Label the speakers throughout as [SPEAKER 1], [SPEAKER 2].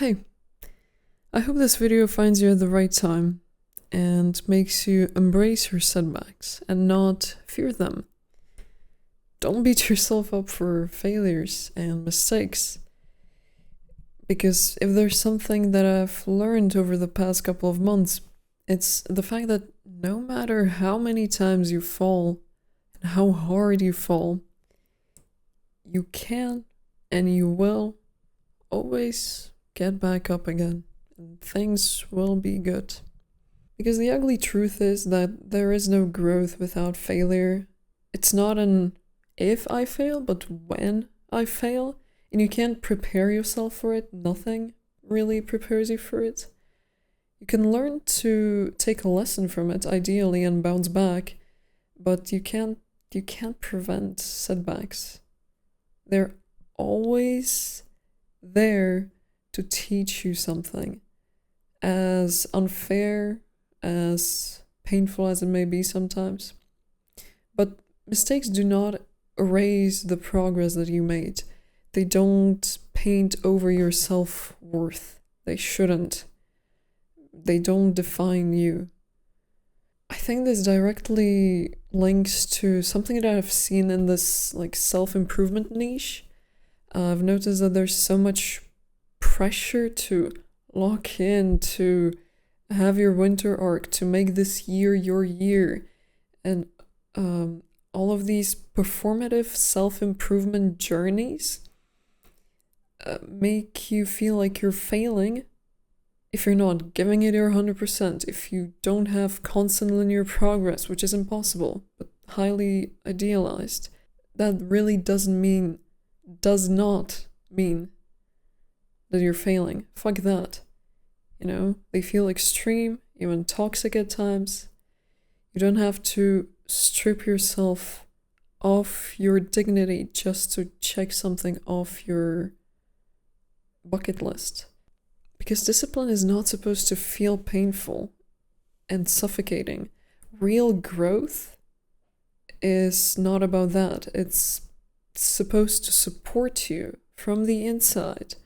[SPEAKER 1] Hey, I hope this video finds you at the right time and makes you embrace your setbacks and not fear them. Don't beat yourself up for failures and mistakes. Because if there's something that I've learned over the past couple of months, it's the fact that no matter how many times you fall and how hard you fall, you can and you will always get back up again and things will be good. Because the ugly truth is that there is no growth without failure. It's not an if I fail, but when I fail. And you can't prepare yourself for it. Nothing really prepares you for it. You can learn to take a lesson from it, ideally, and bounce back, but you can't prevent setbacks. They're always there to teach you something. As unfair, as painful as it may be sometimes. But mistakes do not erase the progress that you made. They don't paint over your self-worth. They shouldn't. They don't define you. I think this directly links to something that I've seen in this self-improvement niche. I've noticed that there's so much pressure to lock in, to have your winter arc, to make this year your year. And all of these performative self-improvement journeys make you feel like you're failing if you're not giving it your 100%, if you don't have constant linear progress, which is impossible, but highly idealized. That really does not mean that you're failing. Fuck that. They feel extreme, even toxic at times. You don't have to strip yourself of your dignity just to check something off your bucket list. Because discipline is not supposed to feel painful and suffocating. Real growth is not about that. It's supposed to support you from the inside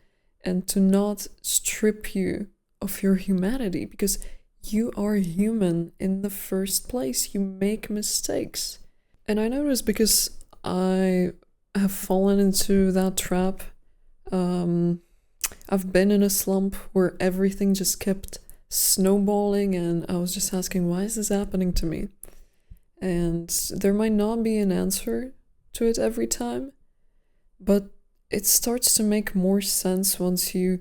[SPEAKER 1] and to not strip you of your humanity, because you are human in the first place. You make mistakes. And I notice, because I have fallen into that trap. I've been in a slump where everything just kept snowballing, and I was just asking, why is this happening to me? And there might not be an answer to it every time, but it starts to make more sense once you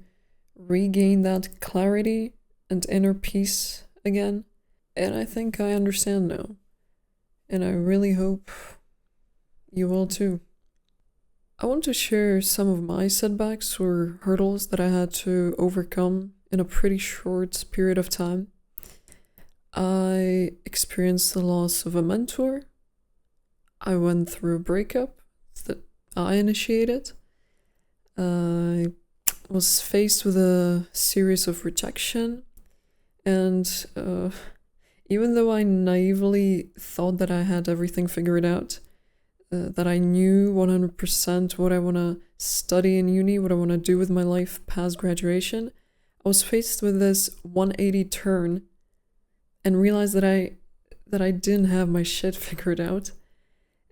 [SPEAKER 1] regain that clarity and inner peace again. And I think I understand now. And I really hope you will too. I want to share some of my setbacks or hurdles that I had to overcome in a pretty short period of time. I experienced the loss of a mentor. I went through a breakup that I initiated. I was faced with a series of rejection. And even though I naively thought that I had everything figured out, that I knew 100% what I want to study in uni, what I want to do with my life past graduation, I was faced with this 180 turn and realized that I didn't have my shit figured out,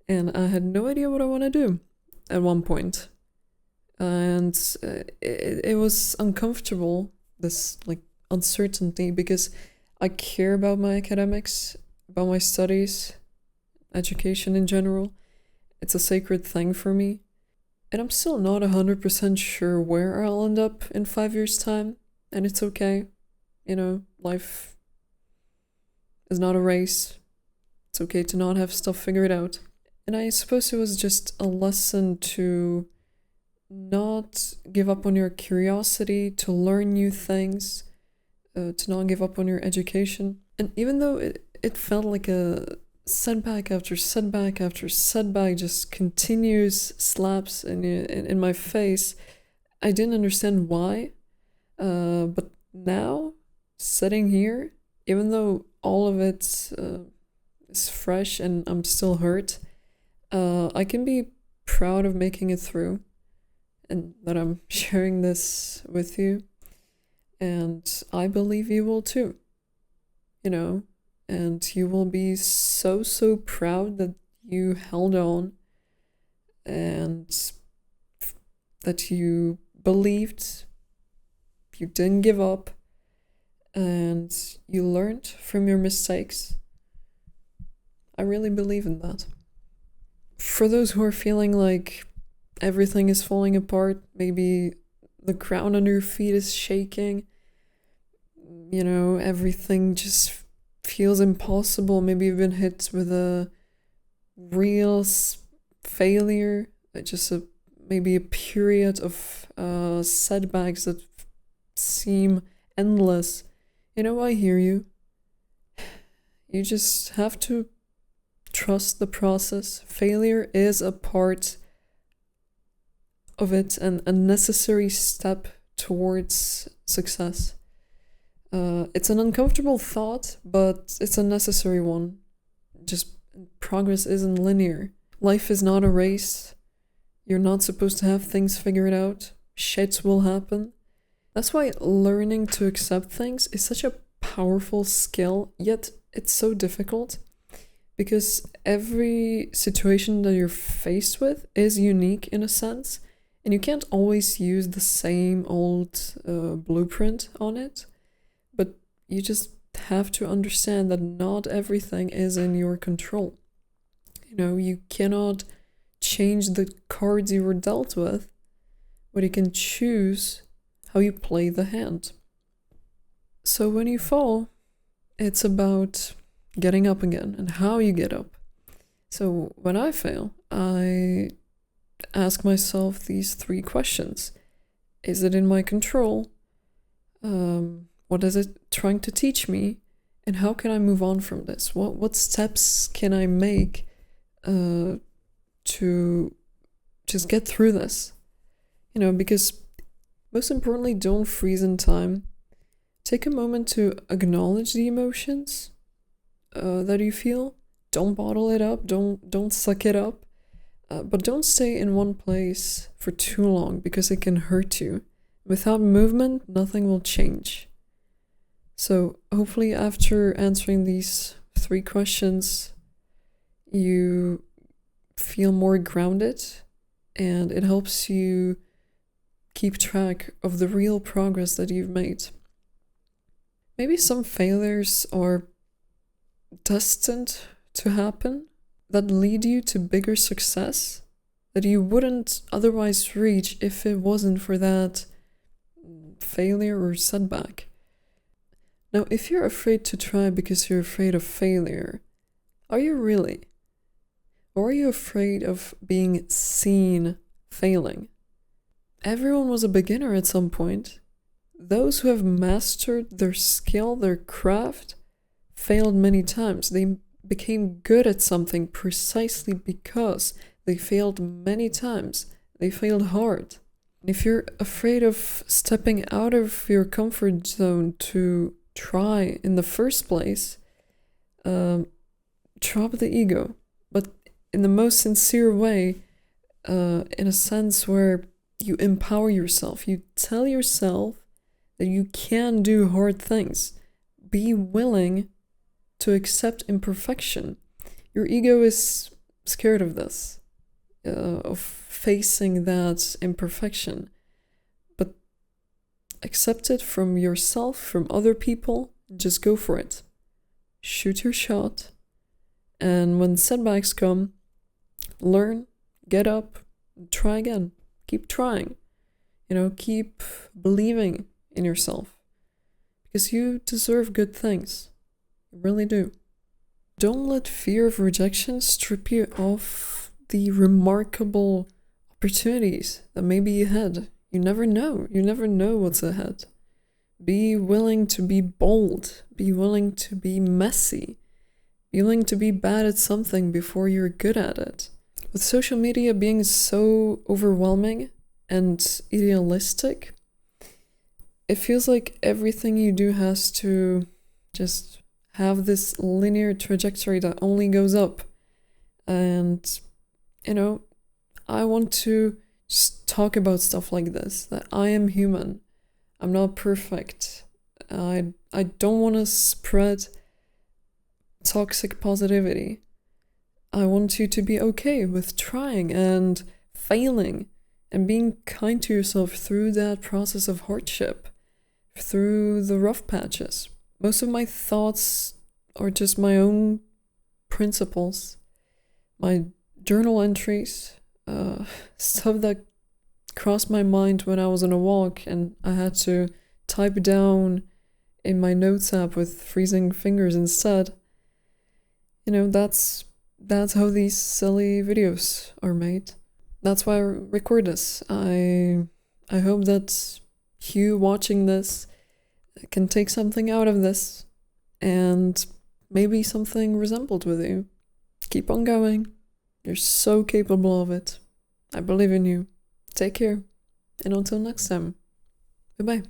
[SPEAKER 1] and I had no idea what I want to do at one point. And it was uncomfortable, this uncertainty, because I care about my academics, about my studies, education in general. It's a sacred thing for me. And I'm still not 100% sure where I'll end up in 5 years' time. And it's okay. Life is not a race. It's okay to not have stuff figured out. And I suppose it was just a lesson to not give up on your curiosity, to learn new things, to not give up on your education. And even though it felt like a setback after setback after setback, just continuous slaps in my face, I didn't understand why. But now, sitting here, even though all of it is fresh and I'm still hurt, I can be proud of making it through and that I'm sharing this with you. And I believe you will too, and you will be so, so proud that you held on and that you believed, you didn't give up, and you learned from your mistakes. I really believe in that. For those who are feeling like everything is falling apart, maybe the ground under your feet is shaking, everything just feels impossible. Maybe you've been hit with a real failure, maybe a period of setbacks that seem endless. I hear you. You just have to trust the process. Failure is a part of it and a necessary step towards success. It's an uncomfortable thought, but it's a necessary one. Just progress isn't linear. Life is not a race. You're not supposed to have things figured out. Shit will happen. That's why learning to accept things is such a powerful skill, yet it's so difficult. Because every situation that you're faced with is unique in a sense, and you can't always use the same old blueprint on it. But you just have to understand that not everything is in your control. You cannot change the cards you were dealt with, but you can choose how you play the hand. So when you fall, it's about getting up again and how you get up. So when I fail, I ask myself these 3 questions. Is it in my control? What is it trying to teach me? And how can I move on from this? What steps can I make to just get through this? Because most importantly, don't freeze in time. Take a moment to acknowledge the emotions that you feel. Don't bottle it up. Don't suck it up. But don't stay in one place for too long because it can hurt you. Without movement, nothing will change. So hopefully after answering these 3 questions, you feel more grounded and it helps you keep track of the real progress that you've made. Maybe some failures are destined to happen that lead you to bigger success that you wouldn't otherwise reach if it wasn't for that failure or setback. Now, if you're afraid to try because you're afraid of failure, are you really? Or are you afraid of being seen failing? Everyone was a beginner at some point. Those who have mastered their skill, their craft, failed many times. They became good at something precisely because they failed many times. They failed hard. If you're afraid of stepping out of your comfort zone to try in the first place, drop the ego, but in the most sincere way, in a sense where you empower yourself. You tell yourself that you can do hard things. Be willing to accept imperfection. Your ego is scared of this, of facing that imperfection. But accept it from yourself, from other people. Just go for it. Shoot your shot. And when setbacks come, learn, get up, try again. Keep trying. Keep believing in yourself. Because you deserve good things. You really do. Don't let fear of rejection strip you of the remarkable opportunities that may be ahead. You never know. You never know what's ahead. Be willing to be bold. Be willing to be messy. Be willing to be bad at something before you're good at it. With social media being so overwhelming and idealistic, it feels like everything you do has to just have this linear trajectory that only goes up. And, I want to just talk about stuff like this, that I am human. I'm not perfect. I don't want to spread toxic positivity. I want you to be okay with trying and failing and being kind to yourself through that process of hardship, through the rough patches. Most of my thoughts are just my own principles, my journal entries, stuff that crossed my mind when I was on a walk and I had to type down in my notes app with freezing fingers instead. You know, that's how these silly videos are made. That's why I record this. I hope that you watching this can take something out of this and maybe something resembled with you. Keep on going. You're so capable of it. I believe in you. Take care. And until next time. Bye-bye.